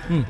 Hmm.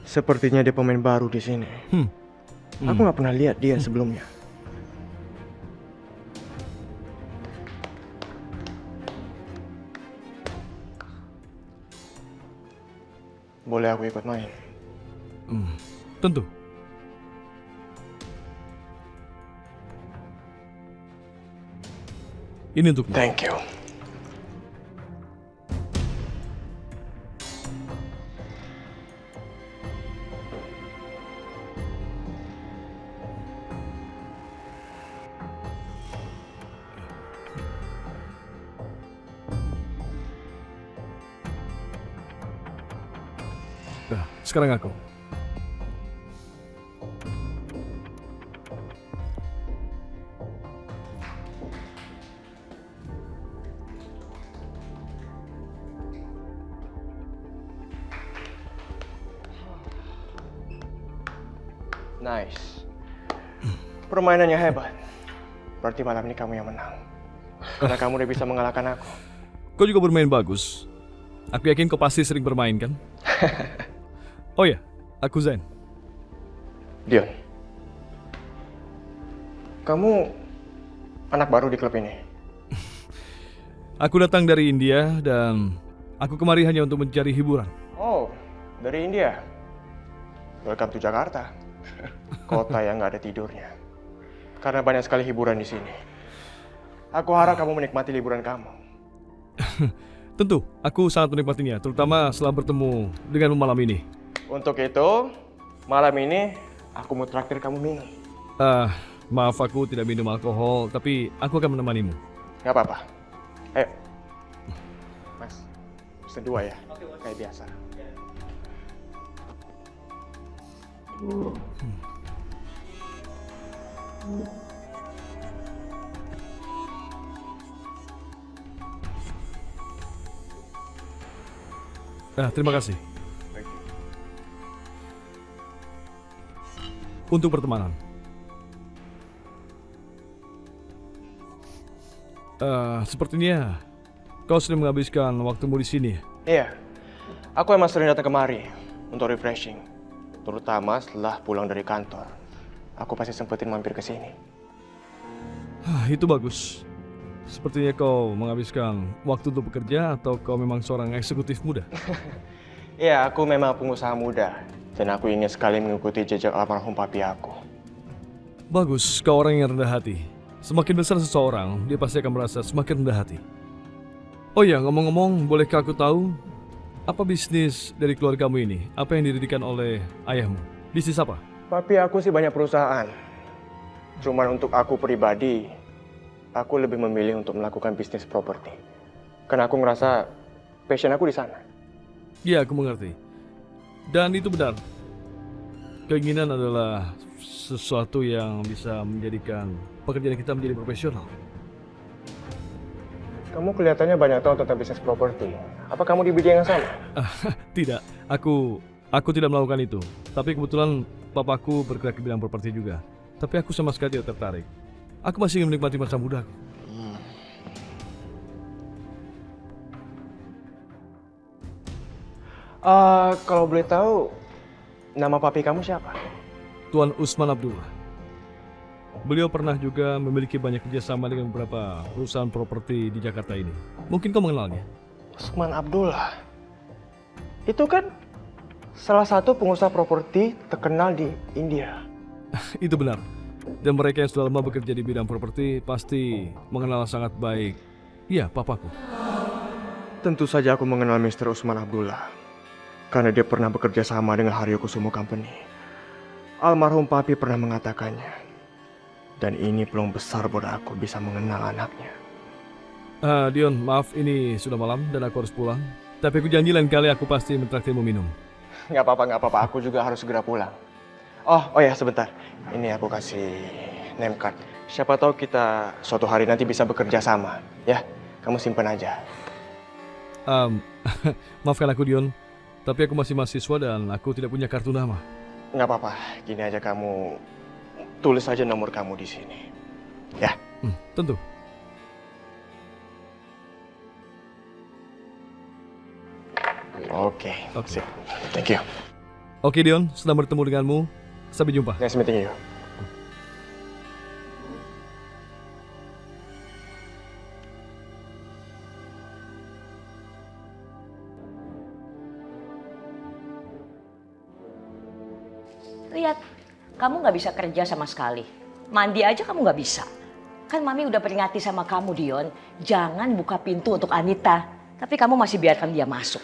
Sepertinya dia pemain baru di sini. Aku nggak pernah lihat dia sebelumnya. Boleh aku ikut main? Tentu. Ini untukmu. Thank you. Nah, sekarang aku. Nice. Permainannya hebat. Berarti malam ini kamu yang menang. Karena kamu udah bisa mengalahkan aku. Kau juga bermain bagus. Aku yakin kau pasti sering bermain kan? Oh ya, aku Zen. Dion. Kamu anak baru di klub ini. Aku datang dari India dan aku kemari hanya untuk mencari hiburan. Oh, dari India. Welcome to Jakarta. Kota yang nggak ada tidurnya. Karena banyak sekali hiburan di sini. Aku harap kamu menikmati liburan kamu. Tentu, aku sangat menikmatinya, terutama setelah bertemu dengan malam ini. Untuk itu, malam ini aku mau traktir kamu minum. Maaf aku tidak minum alkohol, tapi aku akan menemanimu. Gak apa-apa. Ayo. Mas, pesen 2 ya. Kayak biasa. Terima kasih. Untuk pertemanan. Sepertinya kau sering menghabiskan waktumu di sini. Iya. Aku emang sering datang kemari untuk refreshing. Terutama setelah pulang dari kantor. Aku pasti sempetin mampir ke sini. Itu bagus. Sepertinya kau menghabiskan waktu untuk bekerja atau kau memang seorang eksekutif muda? Iya, aku memang pengusaha muda. Dan aku ingin sekali mengikuti jejak almarhum papi aku. Bagus, kau orang yang rendah hati. Semakin besar seseorang, dia pasti akan merasa semakin rendah hati. Oh ya, ngomong-ngomong, bolehkah aku tahu apa bisnis dari keluargamu ini? Apa yang didirikan oleh ayahmu? Bisnis apa? Papi aku sih banyak perusahaan. Cuman untuk aku pribadi, aku lebih memilih untuk melakukan bisnis properti. Karena aku ngerasa passion aku di sana. Iya, aku mengerti. Dan itu benar. Keinginan adalah sesuatu yang bisa menjadikan pekerjaan kita menjadi profesional. Kamu kelihatannya banyak tahu tentang bisnis properti. Apa kamu di bidang yang sama? Tidak, aku tidak melakukan itu. Tapi kebetulan papaku bergerak di bidang properti juga. Tapi aku sama sekali tidak tertarik. Aku masih ingin menikmati masa mudaku. Kalau boleh tahu, nama papi kamu siapa? Tuan Usman Abdullah. Beliau pernah juga memiliki banyak kerjasama dengan beberapa perusahaan properti di Jakarta ini. Mungkin kau mengenalnya? Usman Abdullah. Itu kan salah satu pengusaha properti terkenal di India. Itu benar. Dan mereka yang sudah lama bekerja di bidang properti pasti mengenal sangat baik. Iya, papaku. Tentu saja aku mengenal Mr. Usman Abdullah. Karena dia pernah bekerja sama dengan Haryo Kusumo Company. Almarhum papi pernah mengatakannya. Dan ini peluang besar buat aku bisa mengenal anaknya. Dion, maaf ini sudah malam dan aku harus pulang. Tapi aku janji lain kali aku pasti mentraktirmu minum. Nggak apa-apa. Aku juga harus segera pulang. Oh ya sebentar. Ini aku kasih name card. Siapa tahu kita suatu hari nanti bisa bekerja sama. Ya, kamu simpen aja. Maafkan aku Dion, tapi aku masih mahasiswa dan aku tidak punya kartu nama. Nggak apa-apa, gini aja kamu tulis aja nomor kamu di sini. Ya. Tentu. Oke. Oke. Sip. Thank you. Oke Dion, senang bertemu denganmu. Sampai jumpa. Nice meeting you. Lihat, kamu nggak bisa kerja sama sekali. Mandi aja kamu nggak bisa. Kan Mami udah peringati sama kamu, Dion. Jangan buka pintu untuk Anita. Tapi kamu masih biarkan dia masuk.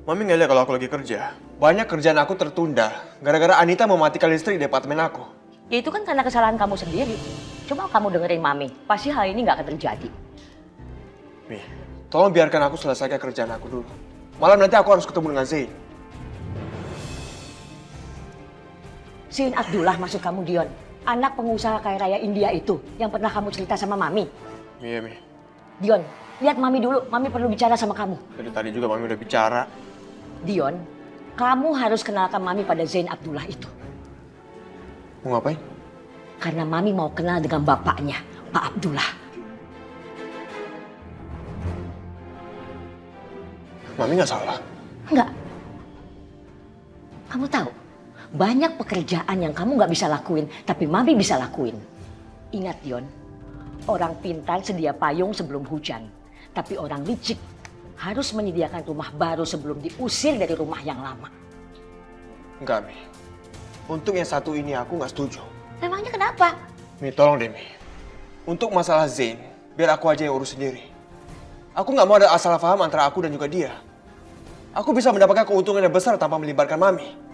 Mami nggak lihat kalau aku lagi kerja. Banyak kerjaan aku tertunda gara-gara Anita mematikan listrik di apartemen aku. Ya itu kan karena kesalahan kamu sendiri. Coba kamu dengerin Mami. Pasti hal ini nggak akan terjadi. Mi, tolong biarkan aku selesaikan kerjaan aku dulu. Malam nanti aku harus ketemu dengan Zain. Zain Abdullah maksud kamu, Dion. Anak pengusaha kaya raya India itu yang pernah kamu cerita sama Mami. Iya, Mi. Dion, lihat Mami dulu. Mami perlu bicara sama kamu. Dari tadi juga Mami udah bicara. Dion, kamu harus kenalkan Mami pada Zain Abdullah itu. Mau ngapain? Karena Mami mau kenal dengan bapaknya, Pak Abdullah. Mami nggak salah. Enggak. Kamu tahu, banyak pekerjaan yang kamu nggak bisa lakuin, tapi Mami bisa lakuin. Ingat, Dion, orang pintar sedia payung sebelum hujan. Tapi orang licik harus menyediakan rumah baru sebelum diusir dari rumah yang lama. Enggak, Mi. Untuk yang satu ini aku nggak setuju. Memangnya kenapa? Mi, tolong deh, Mi. Untuk masalah Zain, biar aku aja yang urus sendiri. Aku nggak mau ada salah paham antara aku dan juga dia. Aku bisa mendapatkan keuntungan yang besar tanpa melibatkan Mami.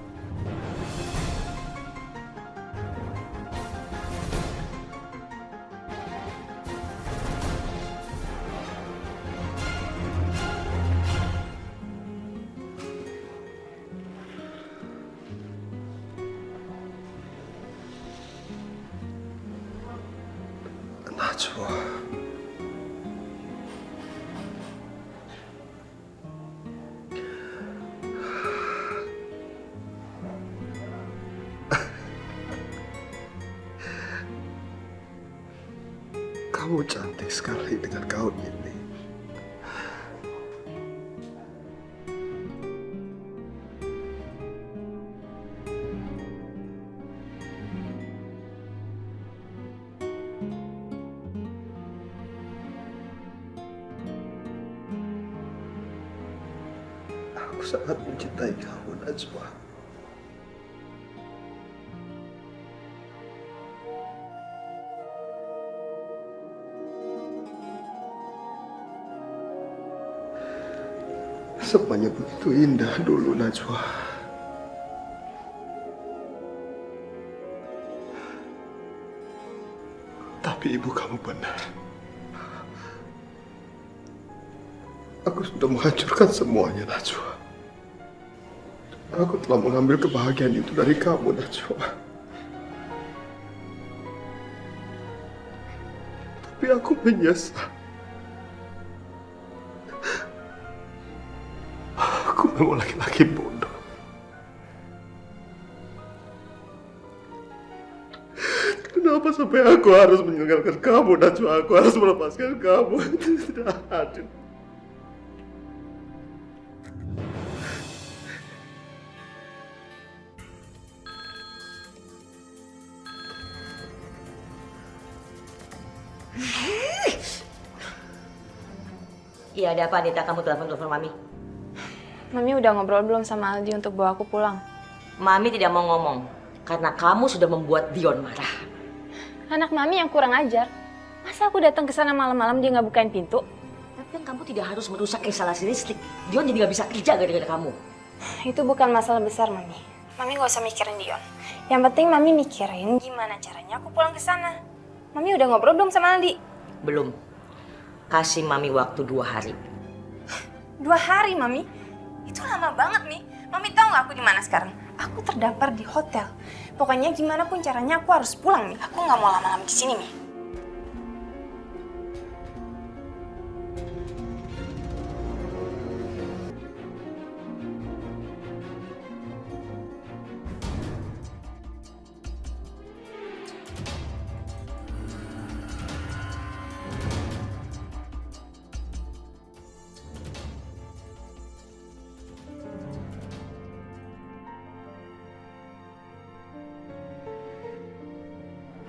Najwa. Kamu cantik sekali dengan gaun ini. Aku sangat mencintai kamu, Najwa. Semuanya begitu indah dulu, Najwa. Tapi ibu kamu benar. Aku sudah menghancurkan semuanya, Najwa. Aku telah mengambil kebahagiaan itu dari kamu, Najwa. Tapi aku menyesal. Aku memang laki-laki bodoh. Kenapa sampai aku harus meninggalkan kamu, Najwa? Aku harus melepaskan kamu. Itu tidak adil. Iya, ada apa, Anita? Kamu telepon Mami. Mami udah ngobrol belum sama Aldi untuk bawa aku pulang? Mami tidak mau ngomong, karena kamu sudah membuat Dion marah. Anak Mami yang kurang ajar. Masa aku datang ke sana malam-malam dia nggak bukain pintu? Tapi kan kamu tidak harus merusak instalasi listrik. Dion jadi nggak bisa kerja gara-gara kamu. Itu bukan masalah besar, Mami. Mami nggak usah mikirin Dion. Yang penting Mami mikirin gimana caranya aku pulang ke sana. Mami udah ngobrol belum sama Aldi? Belum. Kasih Mami waktu 2 hari. 2 hari, Mami? Itu lama banget, Mi. Mami tahu nggak aku di mana sekarang? Aku terdampar di hotel. Pokoknya gimana pun caranya aku harus pulang, Mi. Aku nggak mau lama-lama di sini, Mi.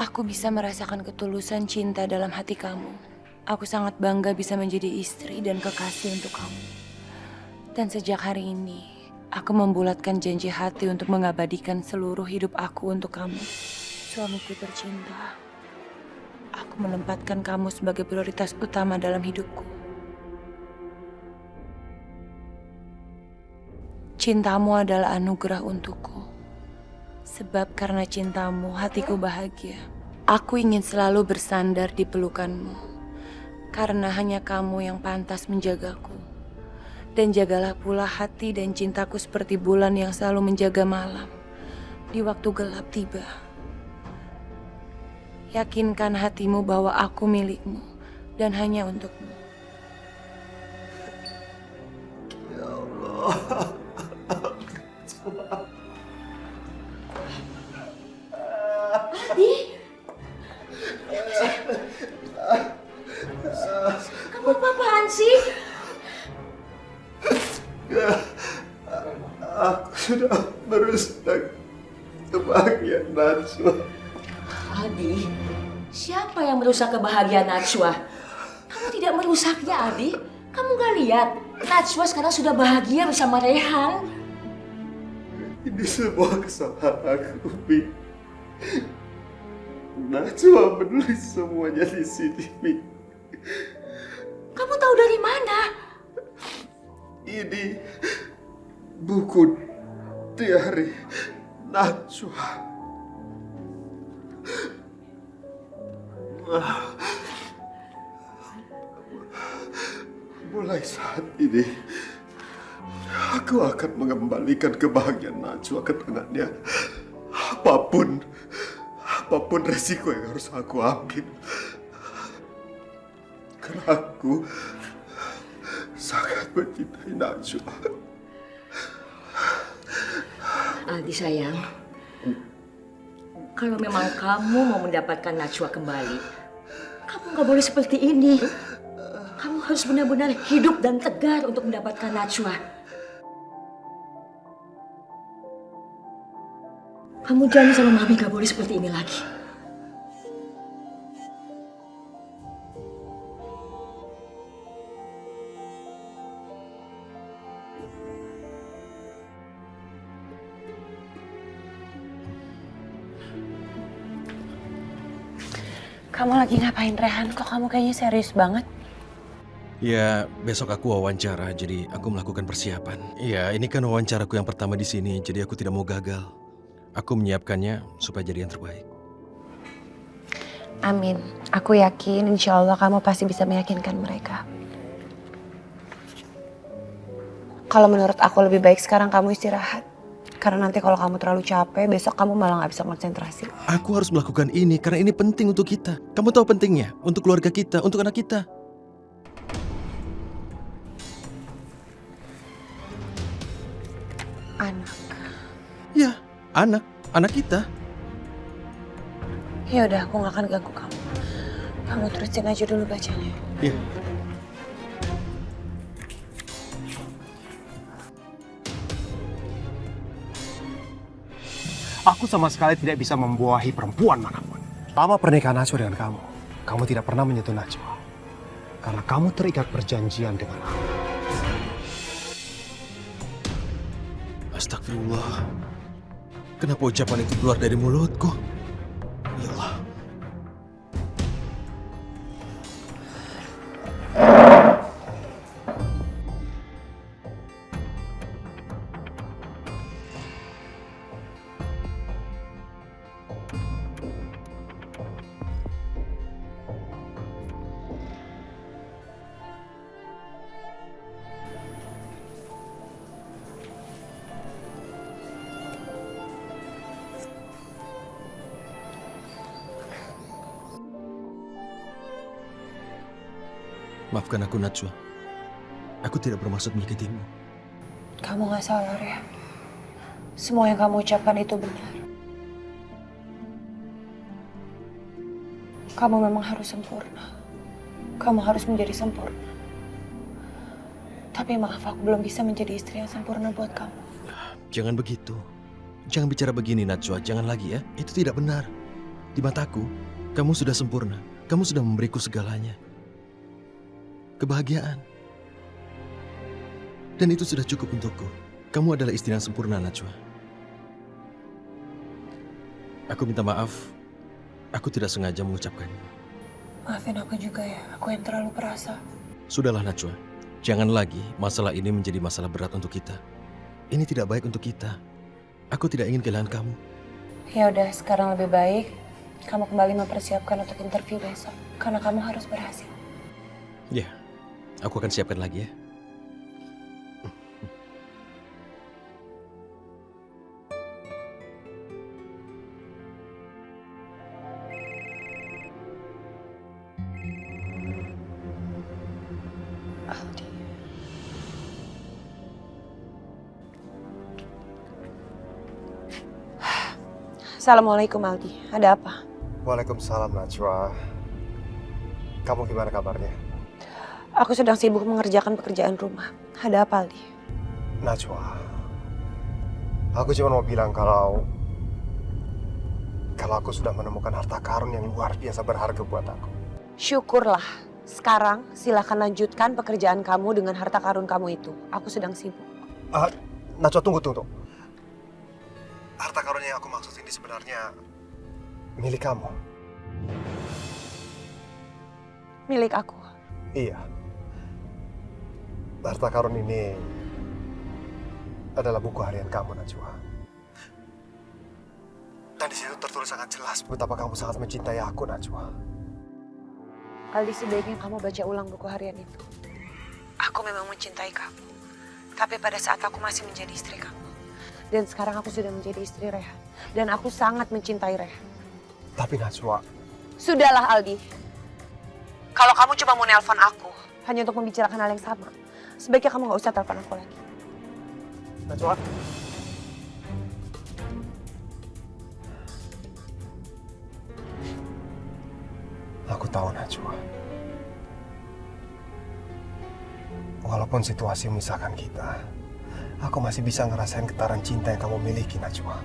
Aku bisa merasakan ketulusan cinta dalam hati kamu. Aku sangat bangga bisa menjadi istri dan kekasih untuk kamu. Dan sejak hari ini, aku membulatkan janji hati untuk mengabadikan seluruh hidup aku untuk kamu. Suamiku tercinta, aku menempatkan kamu sebagai prioritas utama dalam hidupku. Cintamu adalah anugerah untukku. Sebab karena cintamu, hatiku bahagia. Aku ingin selalu bersandar di pelukanmu. Karena hanya kamu yang pantas menjagaku. Dan jagalah pula hati dan cintaku seperti bulan yang selalu menjaga malam. Di waktu gelap tiba. Yakinkan hatimu bahwa aku milikmu. Dan hanya untukmu. Ya Allah. Adi, kamu apa-apaan sih? Aku sudah merusak kebahagiaan Najwa. Adi, siapa yang merusak kebahagiaan Najwa? Kamu tidak merusaknya, Adi. Kamu gak lihat, Najwa sekarang sudah bahagia bersama Rehan. Ini semua kesalahan aku, Bi. Najwa menulis semuanya di sini, Bi. Kamu tahu dari mana? Ini buku diari Najwa. Mulai saat ini, aku akan mengembalikan kebahagiaan Najwa ke tangannya. Apapun resiko yang harus aku ambil. Karena aku sangat mencintai Najwa. Adi sayang, kalau memang kamu mau mendapatkan Najwa kembali, kamu gak boleh seperti ini. Kamu harus benar-benar hidup dan tegar untuk mendapatkan Najwa. Kamu janji sama Mami gak boleh seperti ini lagi. Kamu lagi ngapain, Rehan? Kok kamu kayaknya serius banget? Ya, besok aku wawancara, jadi aku melakukan persiapan. Ya, ini kan wawancaraku yang pertama di sini, jadi aku tidak mau gagal. Aku menyiapkannya supaya jadi yang terbaik. Amin. Aku yakin insya Allah kamu pasti bisa meyakinkan mereka. Kalau menurut aku lebih baik sekarang kamu istirahat. Karena nanti kalau kamu terlalu capek, besok kamu malah gak bisa konsentrasi. Aku harus melakukan ini karena ini penting untuk kita. Kamu tahu pentingnya? Untuk keluarga kita, untuk anak kita. Anak. Ya, anak kita. Ya udah, aku gak akan ganggu kamu. Kamu terusin aja dulu bacanya. Ya. Aku sama sekali tidak bisa membuahi perempuan manapun. Selama pernikahan Najwa dengan kamu, kamu tidak pernah menyentuh Najwa. Karena kamu terikat perjanjian dengan aku. Astagfirullah. Kenapa ucapan itu keluar dari mulutku? Ya Allah. Maafkan aku, Najwa. Aku tidak bermaksud menyakitimu. Kamu gak salah, ya. Semua yang kamu ucapkan itu benar. Kamu memang harus sempurna. Kamu harus menjadi sempurna. Tapi maaf, aku belum bisa menjadi istri yang sempurna buat kamu. Jangan begitu. Jangan bicara begini, Najwa. Jangan lagi ya. Itu tidak benar. Di mataku, kamu sudah sempurna. Kamu sudah memberiku segalanya. Kebahagiaan. Dan itu sudah cukup untukku. Kamu adalah istri yang sempurna, Najwa. Aku minta maaf. Aku tidak sengaja mengucapkannya. Maafin aku juga ya, aku yang terlalu perasa. Sudahlah, Najwa. Jangan lagi masalah ini menjadi masalah berat untuk kita. Ini tidak baik untuk kita. Aku tidak ingin kehilangan kamu. Ya udah, sekarang lebih baik kamu kembali mempersiapkan untuk interview besok. Karena kamu harus berhasil. Ya, aku akan siapkan lagi ya. Assalamualaikum Aldi, ada apa? Waalaikumsalam Najwa. Kamu gimana kabarnya? Aku sedang sibuk mengerjakan pekerjaan rumah. Ada apa Aldi? Najwa, aku cuma mau bilang kalau aku sudah menemukan harta karun yang luar biasa berharga buat aku. Syukurlah. Sekarang silahkan lanjutkan pekerjaan kamu dengan harta karun kamu itu. Aku sedang sibuk. Najwa, tunggu. Harta karun yang aku maksud ini sebenarnya milik kamu. Milik aku. Iya. Harta karun ini adalah buku harian kamu, Najwa. Dan di situ tertulis sangat jelas betapa kamu sangat mencintai aku, Najwa. Aldi, sebaiknya kamu baca ulang buku harian itu. Aku memang mencintai kamu. Tapi pada saat aku masih menjadi istri kamu. Dan sekarang aku sudah menjadi istri Rehan. Dan aku sangat mencintai Rehan. Tapi Najwa... Sudahlah Aldi. Kalau kamu cuma mau nelpon aku hanya untuk membicarakan hal yang sama, sebaiknya kamu gak usah telepon aku lagi. Najwa... Aku tahu, Najwa. Walaupun situasi memisahkan kita, aku masih bisa ngerasain getaran cinta yang kamu miliki, Najwa.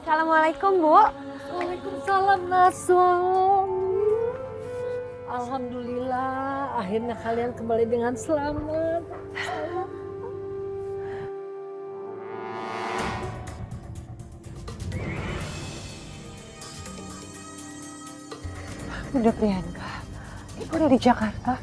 Assalamualaikum, Bu. Waalaikumsalam, Naswa. Alhamdulillah, akhirnya kalian kembali dengan selamat. Bunda Priyanka, Ibu udah di Jakarta.